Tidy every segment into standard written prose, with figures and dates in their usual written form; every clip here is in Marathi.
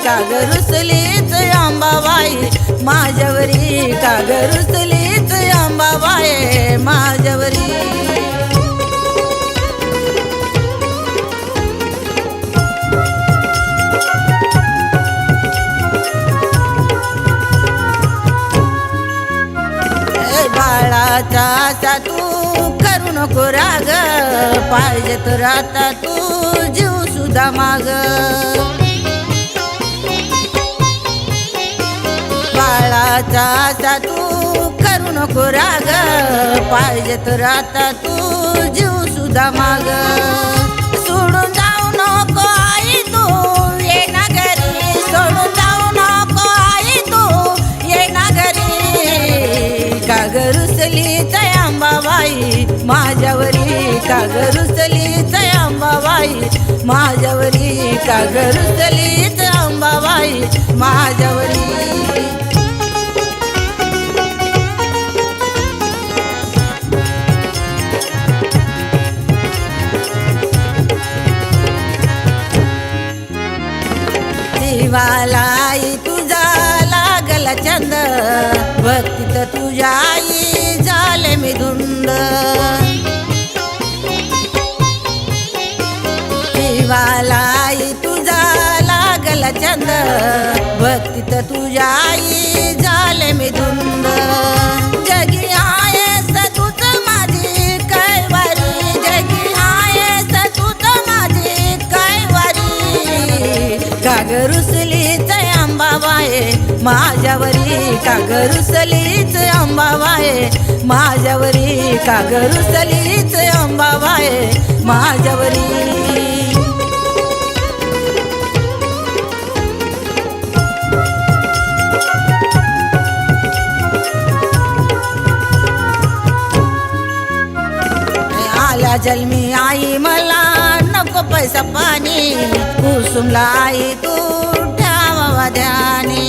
काग रुसलीच अंबाबाई माझ्यावरी काग रुसलीच अंबाबाई माझ्यावरी बाळाचा आशा तू करू नको राग पाहिजे तर आता तू जीव सुद्धा माग बाळाचा आशा तू करू नको राग पाहिजे तर आता तू जीव सुद्धा माग सोडून जाऊ नको आई तू ये ना घरी सोडून जाऊ नको आई तू ये ना घरी काग रुसलीच अंबाबाई माझ्यावरी काग रुसलीच अंबाबाई माझ्यावरी काग रुसलीच अंबाबाई माझ्यावरी जीवाला आई तुझा लागला चंद भक्तीत तुझ्या आई झाले मी धुंद जीवाला आई तुझा लागला चंद भक्तीत तुझ्या आई झाले मी धुंद जगी आहेस तूच माझी कैवारी जगी आहेस तूच माझी कैवारी काग रुसलीच अंबाबाई माझ्यावरी काग रुसलीच अंबाबाई माझ्यावरी काग रुसलीच अंबाबाई माझ्यावरी आल्या जन्मी आई मला नको पैसा पाणी कुसुमला आई तू ठेवावा ध्यानी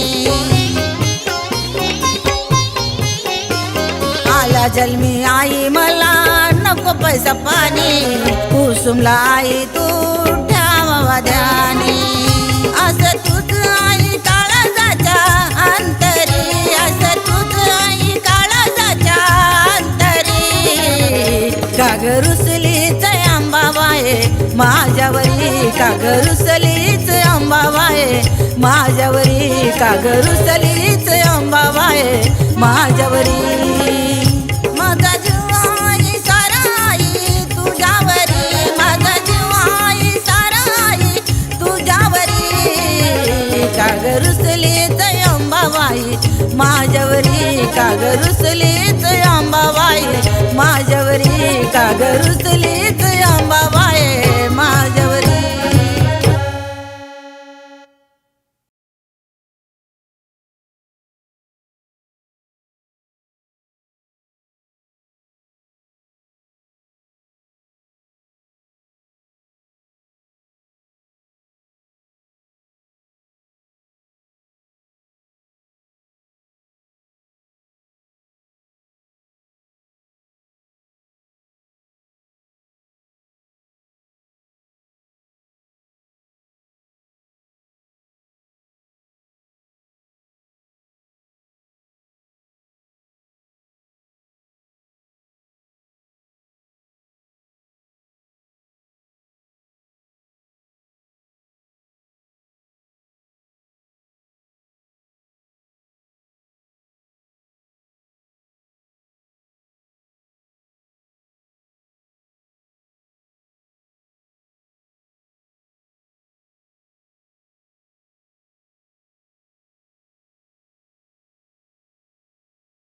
आल्या जन्मी आई मला नको पैसा पाणी कुसुमला आई तू ठेवावा ध्यानी असं तूच आई काळजाच्या अंतरी असं तूच आई काळजाच्या अंतरी काग रुसलीच अंबाबाई माझ्यावरी काग रुसलीच अंबाबाई माझ्यावरी काग रुसलीच अंबाबाई माझ्यावरी माझा जीव आई सारा आई तुझ्यावरी माझा जीव आई सारा आई तुझ्यावरी काग रुसलीच अंबाबाई माझ्यावरी काग रुसलीच अंबाबाई माझ्यावरी काग रुसलीच